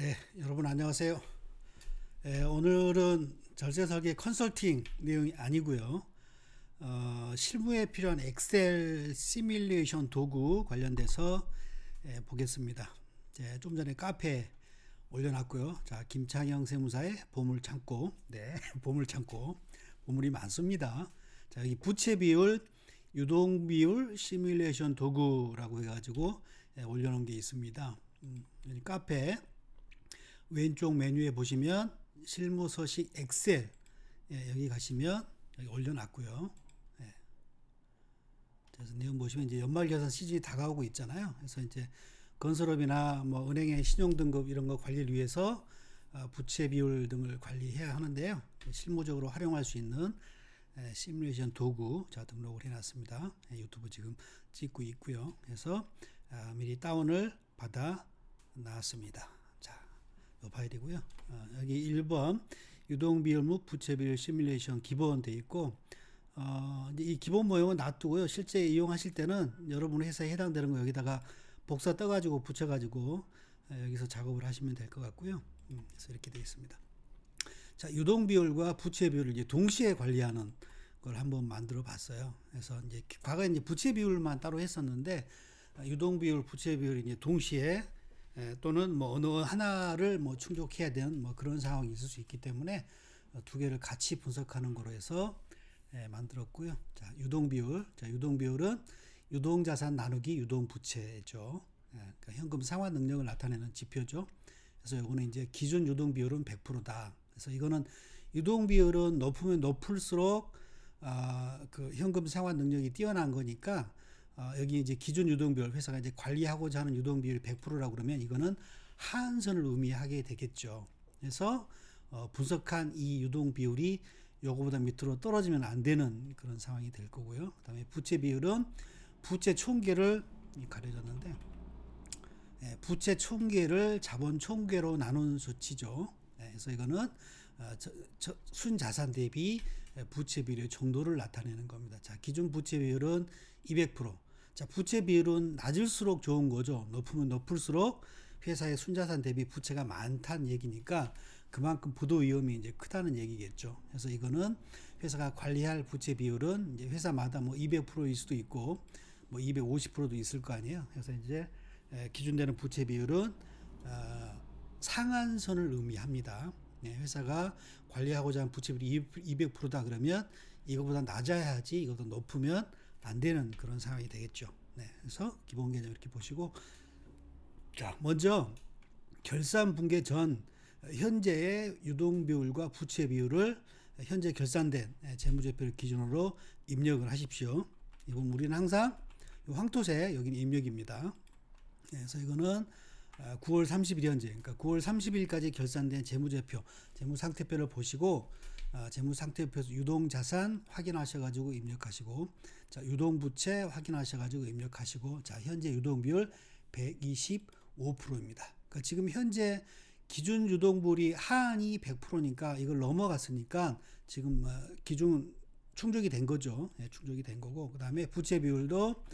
네, 여러분 안녕하세요. 오늘은 절세 설계 컨설팅 내용이 아니고요. 실무에 필요한 엑셀 시뮬레이션 도구 관련돼서 보겠습니다. 좀 전에 카페에 올려놨고요. 자, 김창영 세무사의 보물창고. 네, 보물창고. 보물이 많습니다. 자, 여기 부채 비율, 유동 비율 시뮬레이션 도구라고 해가지고 올려놓은 게 있습니다. 여기 카페 왼쪽 메뉴에 보시면 실무 서식 엑셀, 여기 가시면 여기 올려놨고요. 그래서 내용 보시면 이제 연말 결산 시즌이 다가오고 있잖아요. 그래서 이제 건설업이나 뭐 은행의 신용 등급 이런 거 관리를 위해서 부채 비율 등을 관리해야 하는데요. 실무적으로 활용할 수 있는 시뮬레이션 도구 자 등록을 해놨습니다. 유튜브 지금 찍고 있고요. 그래서 미리 다운을 받아 놨습니다. 자, 이 파일이고요. 여기 1번 유동 비율 및 부채 비율 시뮬레이션 기본 돼 있고 이제 이 기본 모형은 놔두고요. 실제 이용하실 때는 여러분 회사에 해당되는 거 여기다가 복사 떠가지고 붙여가지고 여기서 작업을 하시면 될 것 같고요. 그래서 이렇게 되어 있습니다. 자, 유동 비율과 부채 비율을 이제 동시에 관리하는 걸 한번 만들어 봤어요. 그래서 이제 과거에 이제 부채 비율만 따로 했었는데 유동 비율, 부채 비율이 이제 동시에 또는 뭐 어느 하나를 뭐 충족해야 되는 뭐 그런 상황이 있을 수 있기 때문에 두 개를 같이 분석하는 거로 해서 만들었고요. 자, 유동 비율. 자, 유동 비율은 유동 자산 나누기 유동 부채죠. 그러니까 현금 상환 능력을 나타내는 지표죠. 그래서 이거는 이제 기준 유동 비율은 100%다. 그래서 이거는 유동 비율은 높으면 높을수록 그 현금 상환 능력이 뛰어난 거니까 여기 이제 기준 유동 비율 회사가 이제 관리하고자 하는 유동 비율이 100%라고 그러면 이거는 하한선을 의미하게 되겠죠. 그래서 분석한 이 유동 비율이 요거보다 밑으로 떨어지면 안 되는 그런 상황이 될 거고요. 그다음에 부채 비율은 부채 총계를 가려졌는데 부채 총계를 자본 총계로 나눈 수치죠. 그래서 이거는 순자산 대비 부채 비율의 정도를 나타내는 겁니다. 자, 기준 부채 비율은 200%. 자, 부채 비율은 낮을수록 좋은 거죠. 높으면 높을수록 회사의 순자산 대비 부채가 많다는 얘기니까 그만큼 부도 위험이 이제 크다는 얘기겠죠. 그래서 이거는 회사가 관리할 부채 비율은 이제 회사마다 뭐 200%일 수도 있고 뭐 250%도 있을 거 아니에요. 그래서 이제 기준되는 부채 비율은 상한선을 의미합니다. 회사가 관리하고자 하는 부채 비율이 200%다 그러면 이거보다 낮아야 하지 이거보다 높으면 안 되는 그런 상황이 되겠죠. 그래서 기본 개념 이렇게 보시고 자, 먼저 결산 붕괴 전 현재의 유동 비율과 부채 비율을 현재 결산된 재무제표를 기준으로 입력을 하십시오. 이건 우리는 항상 황토색 여기는 입력입니다. 그래서 이거는 9월 30일 현재, 그러니까 9월 30일까지 결산된 재무제표, 재무상태표를 보시고 재무상태표에서 유동자산 확인하셔가지고 입력하시고, 자, 유동부채 확인하셔가지고 입력하시고, 자, 현재 유동비율 125%입니다. 그러니까 지금 현재 기준 유동비율이 하한이 100%니까 이걸 넘어갔으니까 지금 기준 충족이 된 거죠. 충족이 된 거고, 그 다음에 부채 비율도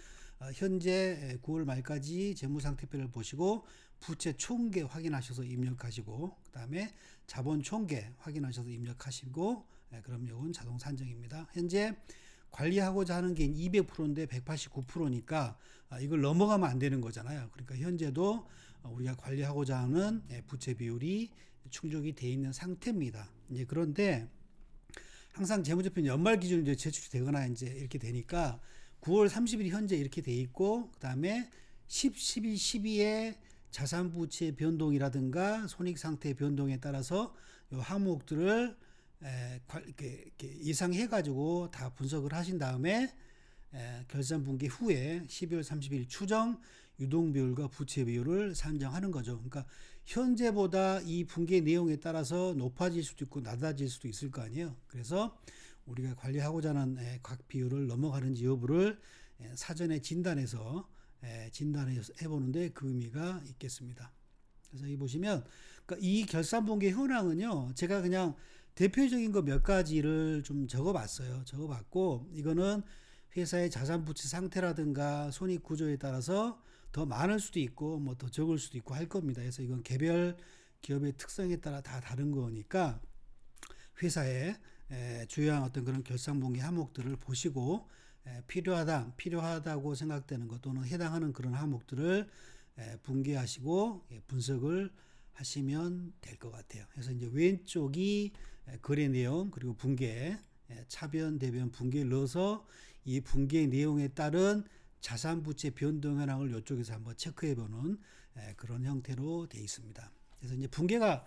현재 9월 말까지 재무상태표를 보시고 부채 총계 확인하셔서 입력하시고 그 다음에 자본 총계 확인하셔서 입력하시고 그럼 이건 자동 산정입니다. 현재 관리하고자 하는 게 200%인데 189%니까 이걸 넘어가면 안 되는 거잖아요. 그러니까 현재도 우리가 관리하고자 하는 부채 비율이 충족이 되어 있는 상태입니다. 이제 그런데 항상 재무제표는 연말 기준으로 이제 제출이 되거나 이제 이렇게 되니까 9월 30일 현재 이렇게 돼 있고 그다음에 10, 12, 12의 자산 부채 변동이라든가 손익 상태 변동에 따라서 이 항목들을 이렇게 예상해 가지고 다 분석을 하신 다음에 결산 분기 후에 12월 30일 추정 유동 비율과 부채 비율을 산정하는 거죠. 그러니까 현재보다 이 분기 내용에 따라서 높아질 수도 있고 낮아질 수도 있을 거 아니에요. 그래서 우리가 관리하고자 하는 각 비율을 넘어가는지 여부를 사전에 진단해서 해보는데 그 의미가 있겠습니다. 그래서 여기 보시면 그러니까 이 결산 분기 현황은요, 제가 그냥 대표적인 거 몇 가지를 좀 적어봤어요. 적어봤고 이거는 회사의 자산 부채 상태라든가 손익 구조에 따라서 더 많을 수도 있고 뭐 더 적을 수도 있고 할 겁니다. 그래서 이건 개별 기업의 특성에 따라 다 다른 거니까 회사의 주요한 어떤 그런 결산분기 항목들을 보시고 필요하다고 생각되는 것 또는 해당하는 그런 항목들을 분기하시고 분석을 하시면 될 것 같아요. 그래서 이제 왼쪽이 거래 내용 그리고 분계 차변 대변 분계를 넣어서 이 분계 내용에 따른 자산 부채 변동 현황을 이쪽에서 한번 체크해 보는 그런 형태로 되어 있습니다. 그래서 이제 분계가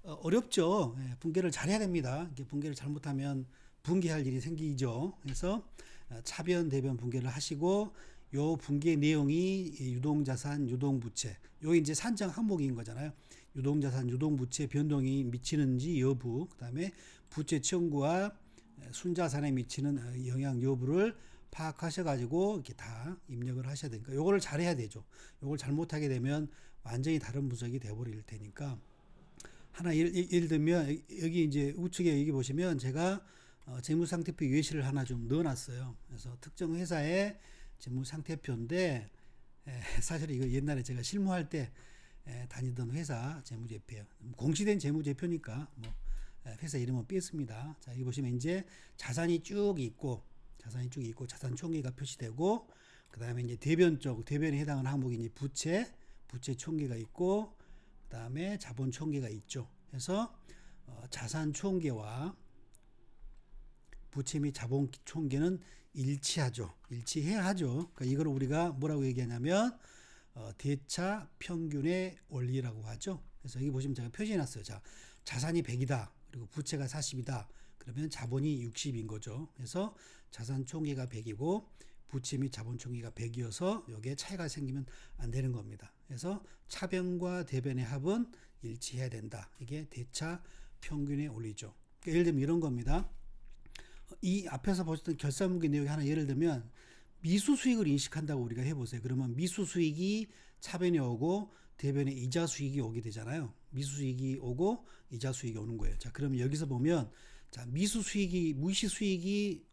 어렵죠. 분계를 잘해야 됩니다. 분계를 잘못하면 분개할 일이 생기죠. 그래서 차변 대변 분계를 하시고 요 분계 내용이 유동자산, 유동부채, 요 이제 산정 항목인 거잖아요. 유동자산, 유동부채 변동이 미치는지 여부, 그다음에 부채 청구와 순자산에 미치는 영향 여부를 파악하셔가지고 이렇게 다 입력을 하셔야 되니까 요거를 잘해야 되죠. 요걸 잘못하게 되면 완전히 다른 분석이 돼버릴 테니까. 하나 예를 들면 여기 이제 우측에 여기 보시면 제가 재무상태표 예시를 하나 좀 넣어놨어요. 그래서 특정 회사의 재무상태표인데 사실 이거 옛날에 제가 실무할 때 다니던 회사 재무제표예요. 공시된 재무제표니까 뭐 회사 이름은 뺐습니다. 자, 여기 보시면 이제 자산이 쭉 있고 자산 총계가 표시되고 그 다음에 이제 대변에 해당하는 항목이 이제 부채 총계가 있고 그 다음에 자본 총계가 있죠. 그래서 자산 총계와 부채 및 자본 총계는 일치해야 하죠. 그러니까 이걸 우리가 뭐라고 얘기하냐면 대차 평균의 원리라고 하죠. 그래서 여기 보시면 제가 표시해 놨어요. 자, 자산이 100이다. 그리고 부채가 40이다. 그러면 자본이 60인 거죠. 그래서 자산 총계가 100이고 부채 및 자본 총계가 100이어서 여기에 차이가 생기면 안 되는 겁니다. 그래서 차변과 대변의 합은 일치해야 된다. 이게 대차 평균의 원리죠. 그러니까 예를 들면 이런 겁니다. 이 앞에서 보셨던 결산분기 내용이 하나 예를 들면 미수 수익을 인식한다고 우리가 해보세요. 그러면 미수 수익이 차변에 오고 대변에 이자 수익이 오게 되잖아요. 미수 수익이 오고 이자 수익이 오는 거예요. 자, 그러면 여기서 보면 자, 무시 수익이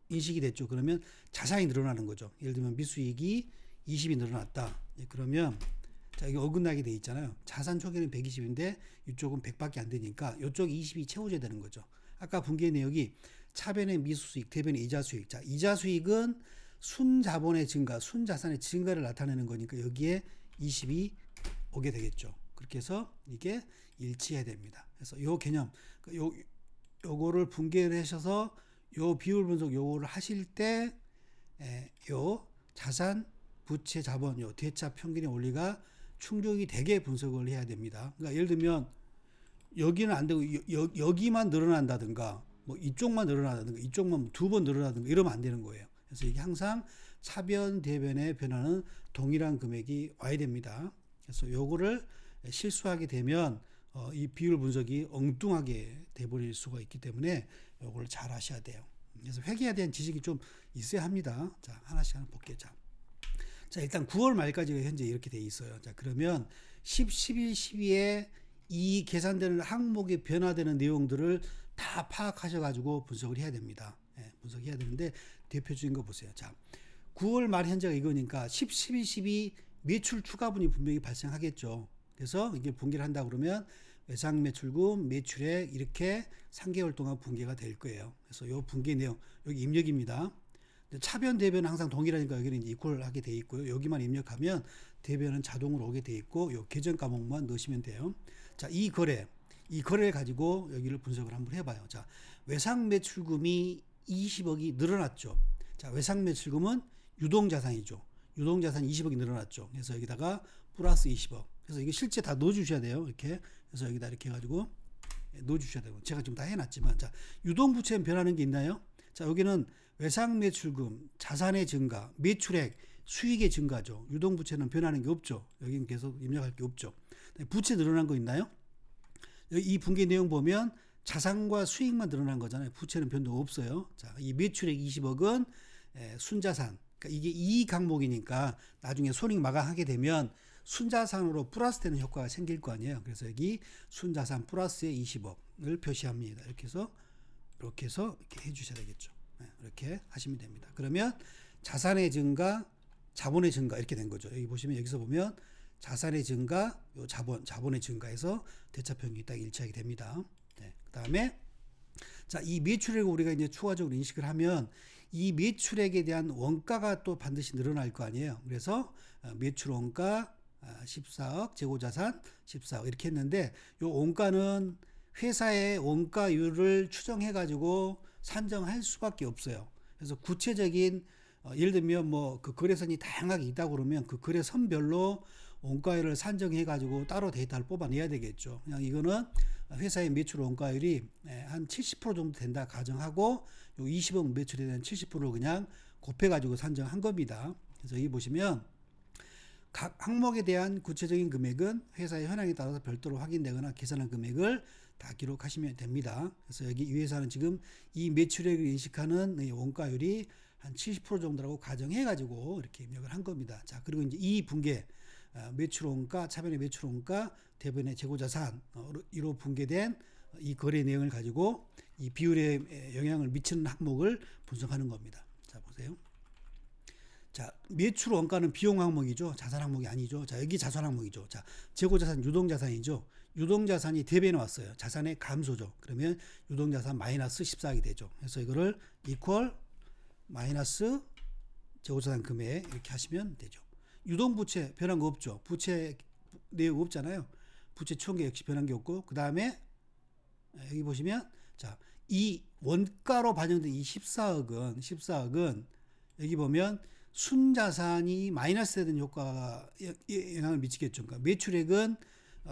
인식이 됐죠. 그러면 자산이 늘어나는 거죠. 예를 들면 미수익이 20이 늘어났다. 그러면 자, 이게 어긋나게 돼 있잖아요. 자산 총계는 120인데 이쪽은 100밖에 안 되니까 이쪽 20이 채워져야 되는 거죠. 아까 분계 내역이 차변의 미수수익, 대변의 이자수익. 자, 이자수익은 순자본의 증가, 순자산의 증가를 나타내는 거니까 여기에 20이 오게 되겠죠. 그렇게 해서 이게 일치해야 됩니다. 그래서 요 개념, 요거를 분계를 하셔서 요 비율 분석 요거를 하실 때 요 자산, 부채, 자본, 요 대차 평균의 원리가 충족이 되게 분석을 해야 됩니다. 그러니까 예를 들면 여기는 안 되고 여기만 늘어난다든가 뭐 이쪽만 늘어나든가 이쪽만 2번 늘어나든가 이러면 안 되는 거예요. 그래서 이게 항상 차변 대변의 변화는 동일한 금액이 와야 됩니다. 그래서 요거를 실수하게 되면 이 비율 분석이 엉뚱하게 돼버릴 수가 있기 때문에 요걸 잘 하셔야 돼요. 그래서 회계에 대한 지식이 좀 있어야 합니다. 자, 하나씩 볼게요. 자, 일단 9월 말까지가 현재 이렇게 돼 있어요. 자, 그러면 10, 11, 12에 이 계산되는 항목이 변화되는 내용들을 다 파악하셔가지고 분석을 해야 됩니다. 분석해야 되는데 대표적인 거 보세요. 자, 9월 말 현재가 이거니까 10, 11, 12 매출 추가분이 분명히 발생하겠죠. 그래서 이게 분기를 한다 그러면 외상 매출금, 매출액 이렇게 3개월 동안 분기가 될 거예요. 그래서 요 분기 내용 여기 입력입니다. 차변 대변은 항상 동일하니까 여기는 이제 이퀄하게 돼 있고요. 여기만 입력하면 대변은 자동으로 오게 돼 있고 요 계정 과목만 넣으시면 돼요. 자, 이 거래를 가지고 여기를 분석을 한번 해봐요. 자, 외상 매출금이 20억이 늘어났죠. 자, 외상 매출금은 유동자산이죠. 유동자산 20억이 늘어났죠. 그래서 여기다가 플러스 20억. 그래서 이게 실제 다 넣어주셔야 돼요. 이렇게. 그래서 여기다 이렇게 해가지고 넣어주셔야 되고. 제가 지금 다 해놨지만. 자, 유동부채는 변하는 게 있나요? 자, 여기는 외상 매출금, 자산의 증가, 매출액, 수익의 증가죠. 유동부채는 변하는 게 없죠. 여기는 계속 입력할 게 없죠. 부채 늘어난 거 있나요? 이 분기 내용 보면 자산과 수익만 늘어난 거잖아요. 부채는 변동 없어요. 자, 이 매출액 20억은 순자산. 그러니까 이게 이익 항목이니까 나중에 손익 마감하게 되면 순자산으로 플러스 되는 효과가 생길 거 아니에요. 그래서 여기 순자산 플러스의 20억을 표시합니다. 이렇게 해서 이렇게 해주셔야 되겠죠. 이렇게 하시면 됩니다. 그러면 자산의 증가, 자본의 증가 이렇게 된 거죠. 여기 보시면 여기서 보면 자산의 증가, 요 자본의 증가에서 대차평균이 딱 일치하게 됩니다. 네. 그다음에 자, 이 매출액을 우리가 이제 추가적으로 인식을 하면 이 매출액에 대한 원가가 또 반드시 늘어날 거 아니에요. 그래서 매출 원가 14억, 재고자산 14억 이렇게 했는데 요 원가는 회사의 원가율을 추정해 가지고 산정할 수밖에 없어요. 그래서 구체적인 예를 들면 뭐 그 거래선이 다양하게 있다 그러면 그 거래선별로 원가율을 산정해 가지고 따로 데이터를 뽑아내야 되겠죠. 그냥 이거는 회사의 매출 원가율이 한 70% 정도 된다 가정하고 요 20억 매출에 대한 70%를 그냥 곱해 가지고 산정한 겁니다. 그래서 여기 보시면 각 항목에 대한 구체적인 금액은 회사의 현황에 따라서 별도로 확인되거나 계산한 금액을 다 기록하시면 됩니다. 그래서 여기 이 회사는 지금 이 매출액을 인식하는 원가율이 한 70% 정도라고 가정해 가지고 이렇게 입력을 한 겁니다. 자, 그리고 이제 이 분계 매출원가, 차변의 매출원가, 대변의 재고자산으로 분계된 이 거래 내용을 가지고 이 비율에 영향을 미치는 항목을 분석하는 겁니다. 자, 보세요. 자, 매출 원가는 비용 항목이죠. 자산 항목이 아니죠. 자, 여기 자산 항목이죠. 자, 재고자산 유동자산이죠. 유동자산이 대변에 왔어요. 자산의 감소죠. 그러면 유동자산 마이너스 14억이 되죠. 그래서 이거를 이퀄 마이너스 재고자산 금액 이렇게 하시면 되죠. 유동부채 변한 거 없죠. 부채 내용 없잖아요. 부채 총계 역시 변한 게 없고 그 다음에 여기 보시면 자, 이 원가로 반영된 이 14억은 여기 보면 순자산이 마이너스 되는 효과가 영향을 미치겠죠. 그러니까 매출액은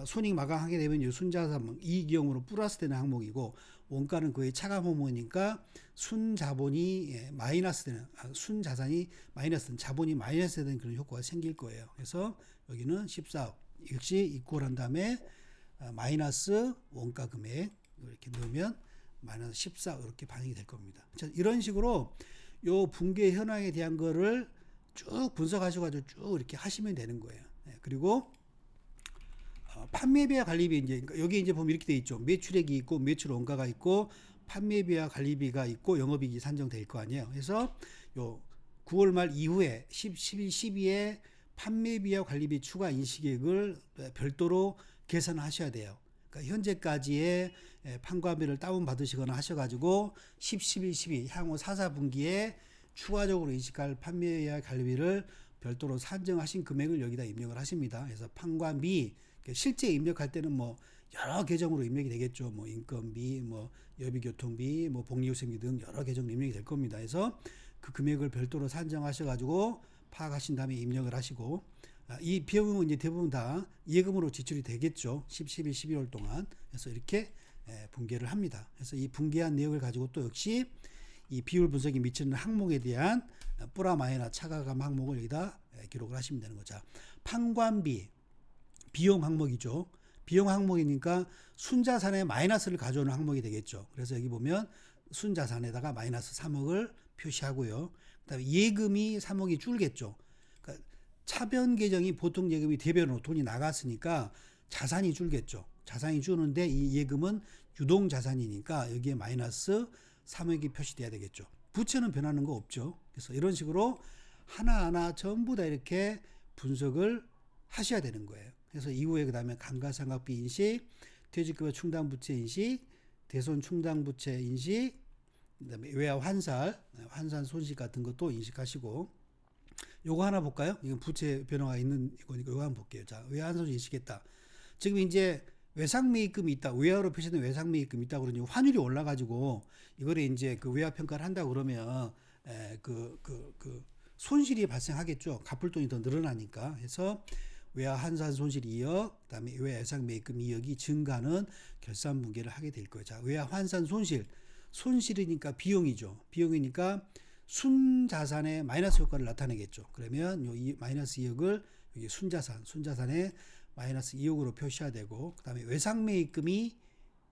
손익 마감하게 되면 이 순자산 이익이용으로 플러스 되는 항목이고 원가는 거의 차감 항목이니까 순자본이 마이너스 되는 순자산이 마이너스 되는 자본이 마이너스 되는 그런 효과가 생길 거예요. 그래서 여기는 14억 역시 이퀄한 다음에 마이너스 원가 금액 이렇게 넣으면 마이너스 14억 이렇게 반영이 될 겁니다. 자, 이런 식으로 요 분계 현황에 대한 거를 쭉 분석하셔가지고 쭉 이렇게 하시면 되는 거예요. 네, 그리고 판매비와 관리비 이제 여기 이제 보면 이렇게 돼 있죠. 매출액이 있고 매출 원가가 있고 판매비와 관리비가 있고 영업이익이 산정될 거 아니에요. 그래서 요 9월 말 이후에 11, 12에 판매비와 관리비 추가 인식액을 별도로 계산하셔야 돼요. 그러니까 현재까지의 판관비를 다운 받으시거나 하셔가지고 10, 11, 12 향후 4, 4분기에 추가적으로 인식할 판매와 관리비를 별도로 산정하신 금액을 여기다 입력을 하십니다. 그래서 판관비 실제 입력할 때는 뭐 여러 계정으로 입력이 되겠죠. 뭐 인건비, 뭐 여비교통비, 뭐 복리후생비 등 여러 계정으로 입력이 될 겁니다. 그래서 그 금액을 별도로 산정하셔가지고 파악하신 다음에 입력을 하시고 이 비용은 이제 대부분 다 예금으로 지출이 되겠죠. 10, 11, 12월 동안. 그래서 이렇게 분계를 합니다. 그래서 이 분계한 내용을 가지고 또 역시 이 비율 분석이 미치는 항목에 대한 뿌라 마이너 차가감 항목을 여기다 기록을 하시면 되는 거죠. 판관비 비용 항목이죠. 비용 항목이니까 순자산의 마이너스를 가져오는 항목이 되겠죠. 그래서 여기 보면 순자산에다가 마이너스 3억을 표시하고요. 그다음에 예금이 3억이 줄겠죠. 그러니까 차변 계정이 보통 예금이 대변으로 돈이 나갔으니까 자산이 줄겠죠. 자산이 주는데 이 예금은 유동자산이니까 여기에 마이너스 3억이 표시돼야 되겠죠. 부채는 변하는 거 없죠. 그래서 이런 식으로 하나하나 전부 다 이렇게 분석을 하셔야 되는 거예요. 그래서 이후에 그 다음에 감가상각비 인식, 퇴직급여 충당부채 인식, 대손 충당부채 인식, 그 다음에 외화 환산 손실 같은 것도 인식하시고 요거 하나 볼까요? 이건 부채 변화가 있는 이거니까 요거 한번 볼게요. 자, 외화 환산 손실 인식했다. 지금 이제 외상매입금이 있다. 외화로 표시된 외상매입금이 있다 그러니 환율이 올라가지고 이거를 이제 그 외화 평가를 한다 그러면 손실이 발생하겠죠. 갚을 돈이 더 늘어나니까. 그래서 외화 환산 손실 2억, 그다음에 외화 외상매입금 2억이 증가는 결산 분계를 하게 될 거예요. 자, 외화 환산 손실이니까 비용이죠. 비용이니까 순자산의 마이너스 효과를 나타내겠죠. 그러면 이 마이너스 2억을 여기 순자산의 마이너스 2억으로 표시해야 되고, 그다음에 외상매입금이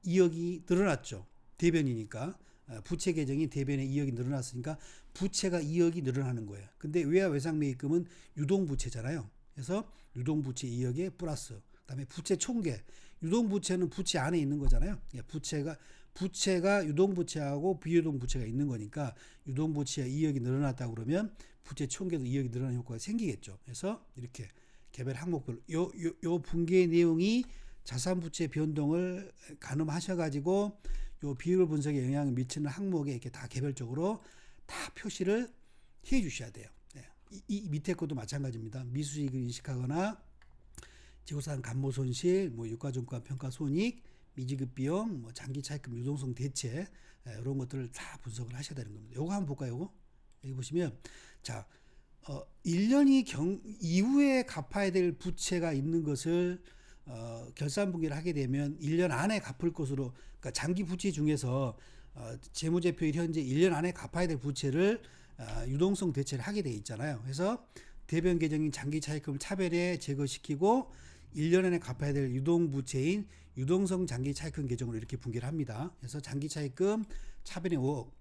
2억이 늘어났죠. 대변이니까 부채 계정이 대변에 2억이 늘어났으니까 부채가 2억이 늘어나는 거예요. 근데 외화 외상매입금은 유동부채잖아요. 그래서 유동부채 2억에 플러스, 그다음에 부채 총계, 유동부채는 부채 안에 있는 거잖아요. 부채가 유동부채하고 비유동부채가 있는 거니까 유동부채 2억이 늘어났다 그러면 부채 총계도 2억이 늘어나는 효과가 생기겠죠. 그래서 이렇게 개별 항목별 요 분기의 내용이 자산 부채 변동을 가늠하셔가지고 요 비율 분석에 영향을 미치는 항목에 이렇게 다 개별적으로 다 표시를 해 주셔야 돼요. 네. 이 밑에 것도 마찬가지입니다. 미수익을 인식하거나 지구산 감모 손실, 뭐 유가증권 평가 손익, 미지급 비용, 뭐 장기 차입금 유동성 대체 이런 것들을 다 분석을 하셔야 되는 겁니다. 요거 한번 볼까요? 요거? 여기 보시면 자 1년이 이후에 갚아야 될 부채가 있는 것을 결산분기를 하게 되면 1년 안에 갚을 것으로, 그러니까 장기 부채 중에서 재무제표일 현재 1년 안에 갚아야 될 부채를 유동성 대체를 하게 돼 있잖아요. 그래서 대변 계정인 장기 차입금을 차별해 제거시키고 1년 안에 갚아야 될 유동 부채인 유동성 장기 차입금 계정으로 이렇게 분기를 합니다. 그래서 장기 차입금 차변에 5억,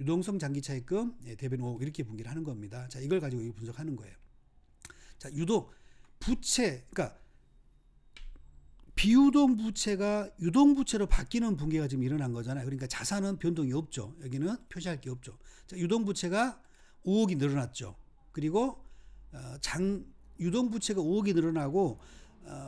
유동성 장기 차입금 대변 5억 이렇게 분기를 하는 겁니다. 자, 이걸 가지고 분석하는 거예요. 자, 유동 부채, 그러니까 비유동 부채가 유동 부채로 바뀌는 분기가 지금 일어난 거잖아요. 그러니까 자산은 변동이 없죠. 여기는 표시할 게 없죠. 자, 유동 부채가 5억이 늘어났죠. 그리고 유동 부채가 5억이 늘어나고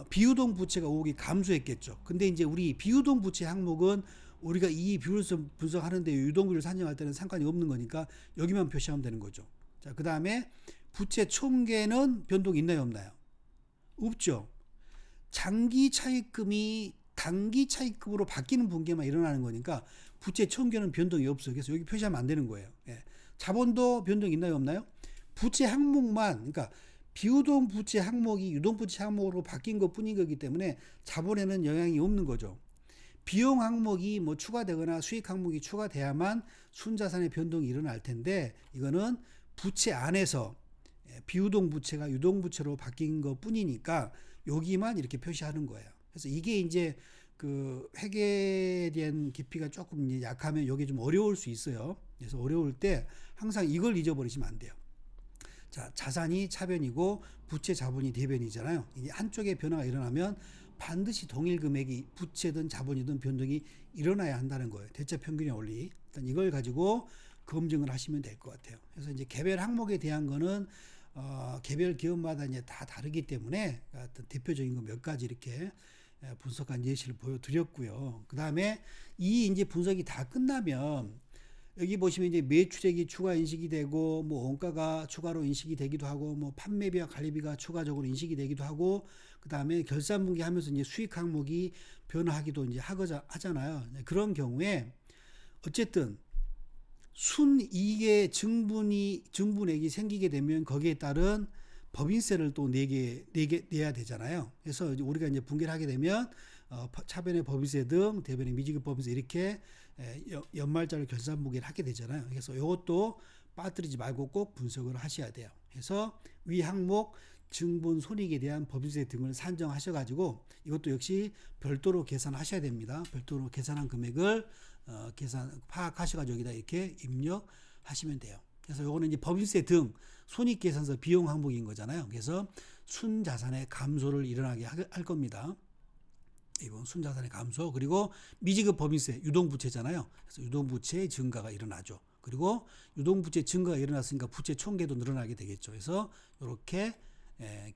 비유동 부채가 5억이 감소했겠죠. 근데 이제 우리 비유동 부채 항목은 우리가 이 비율을 분석하는데 유동 비율을 산정할 때는 상관이 없는 거니까 여기만 표시하면 되는 거죠. 자, 그다음에 부채 총계는 변동이 있나요, 없나요? 없죠. 장기 차입금이 단기 차입금으로 바뀌는 분기만 일어나는 거니까 부채 총계는 변동이 없어요. 그래서 여기 표시하면 안 되는 거예요. 예. 자본도 변동이 있나요, 없나요? 부채 항목만, 그러니까 비유동 부채 항목이 유동 부채 항목으로 바뀐 것 뿐인 거기 때문에 자본에는 영향이 없는 거죠. 비용 항목이 뭐 추가되거나 수익 항목이 추가돼야만 순자산의 변동이 일어날 텐데 이거는 부채 안에서 비유동 부채가 유동 부채로 바뀐 것 뿐이니까 여기만 이렇게 표시하는 거예요. 그래서 이게 이제 그 회계에 대한 깊이가 조금 이제 약하면 이게 좀 어려울 수 있어요. 그래서 어려울 때 항상 이걸 잊어버리시면 안 돼요. 자, 자산이 차변이고 부채 자본이 대변이잖아요. 이게 한쪽에 변화가 일어나면 반드시 동일 금액이 부채든 자본이든 변동이 일어나야 한다는 거예요. 대체 평균의 원리. 일단 이걸 가지고 검증을 하시면 될 것 같아요. 그래서 이제 개별 항목에 대한 거는 개별 기업마다 이제 다 다르기 때문에 어떤 대표적인 거 몇 가지 이렇게 분석한 예시를 보여드렸고요. 그 다음에 이 이제 분석이 다 끝나면 여기 보시면 이제 매출액이 추가 인식이 되고 뭐 원가가 추가로 인식이 되기도 하고 뭐 판매비와 관리비가 추가적으로 인식이 되기도 하고 그 다음에 결산분기 하면서 이제 수익 항목이 변화하기도 이제 하잖아요. 그런 경우에 어쨌든 순이익의 증분액이 생기게 되면 거기에 따른 법인세를 또 내야 되잖아요. 그래서 우리가 이제 분기를 하게 되면 차변의 법인세 등 대변의 미지급 법인세 이렇게 연말자료 결산분기를 하게 되잖아요. 그래서 이것도 빠뜨리지 말고 꼭 분석을 하셔야 돼요. 그래서 위 항목 증분 손익에 대한 법인세 등을 산정하셔가지고 이것도 역시 별도로 계산하셔야 됩니다. 별도로 계산한 금액을 파악하셔가지고 여기다 이렇게 입력하시면 돼요. 그래서 요거는 이제 법인세 등 손익계산서 비용 항목인 거잖아요. 그래서 순자산의 감소를 일어나게 할 겁니다. 이건 순자산의 감소, 그리고 미지급 법인세 유동부채잖아요. 그래서 유동부채의 증가가 일어나죠. 그리고 유동부채 증가가 일어났으니까 부채 총계도 늘어나게 되겠죠. 그래서 이렇게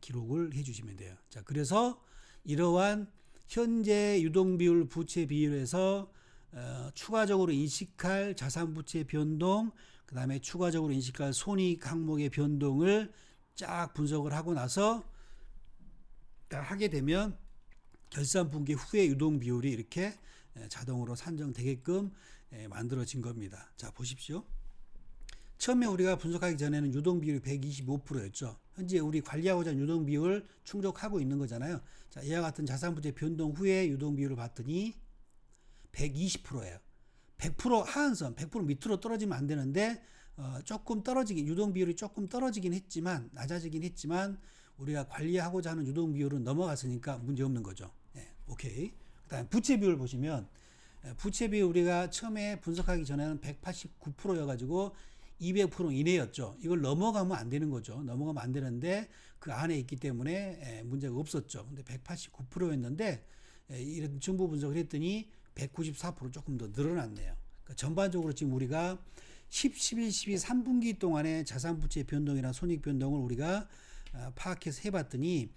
기록을 해주시면 돼요. 자, 그래서 이러한 현재 유동비율, 부채 비율에서 추가적으로 인식할 자산부채 변동, 그 다음에 추가적으로 인식할 손익 항목의 변동을 쫙 분석을 하고 나서 하게 되면 결산분기 후에 유동비율이 이렇게 자동으로 산정되게끔 만들어진 겁니다. 자, 보십시오. 처음에 우리가 분석하기 전에는 유동비율이 125%였죠. 현재 우리 관리하고자 하는 유동비율 충족하고 있는 거잖아요. 자, 이와 같은 자산부채 변동 후에 유동비율을 봤더니 120%예요. 100% 하한선, 100% 밑으로 떨어지면 안 되는데 조금 유동 비율이 조금 떨어지긴 했지만 낮아지긴 했지만 우리가 관리하고자 하는 유동 비율은 넘어갔으니까 문제 없는 거죠. 오케이. 그다음 부채 비율 보시면 부채 비율 우리가 처음에 분석하기 전에는 189%여가지고 200% 이내였죠. 이걸 넘어가면 안 되는 거죠. 넘어가면 안 되는데 그 안에 있기 때문에 문제가 없었죠. 근데 189%였는데 이런 정보 분석을 했더니 194% 조금 더 늘어났네요. 그러니까 전반적으로 지금 우리가 10, 11, 12, 3분기 동안의 자산부채 변동이나 손익 변동을 우리가 파악해서 해봤더니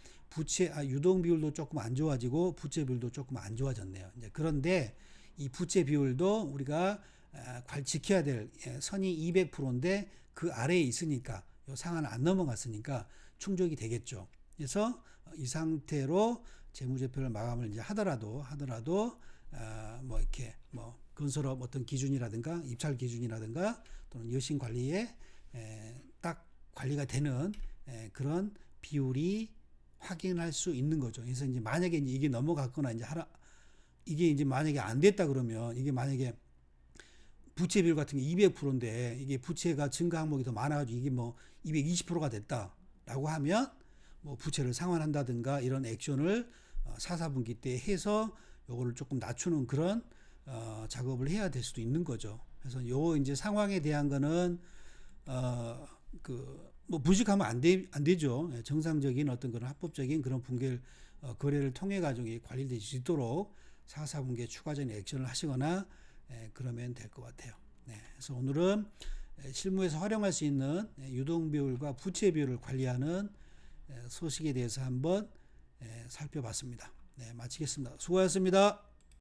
유동 비율도 조금 안 좋아지고 부채 비율도 조금 안 좋아졌네요. 이제 그런데 이 부채 비율도 우리가 지켜야 될 선이 200%인데 그 아래에 있으니까 요 상한을 안 넘어갔으니까 충족이 되겠죠. 그래서 이 상태로 재무제표를 마감을 이제 하더라도 뭐 이렇게 뭐 건설업 어떤 기준이라든가 입찰 기준이라든가 또는 여신 관리에 딱 관리가 되는 그런 비율이 확인할 수 있는 거죠. 그래서 이제 만약에 이게 넘어갔거나 이게 이제 만약에 안 됐다 그러면 이게 만약에 부채 비율 같은 게 200%인데 이게 부채가 증가 항목이 더 많아가지고 이게 뭐 220%가 됐다라고 하면 뭐 부채를 상환한다든가 이런 액션을 4분기 때 해서 요거를 조금 낮추는 그런 작업을 해야 될 수도 있는 거죠. 그래서 요 이제 상황에 대한 거는 뭐 무식하면 안 되죠. 정상적인 어떤 그런 합법적인 그런 거래를 통해 가지고 관리될 수 있도록 4분기에 추가적인 액션을 하시거나 그러면 될 것 같아요. 그래서 오늘은 실무에서 활용할 수 있는 유동 비율과 부채 비율을 관리하는 소식에 대해서 한번 살펴봤습니다. 마치겠습니다. 수고하셨습니다.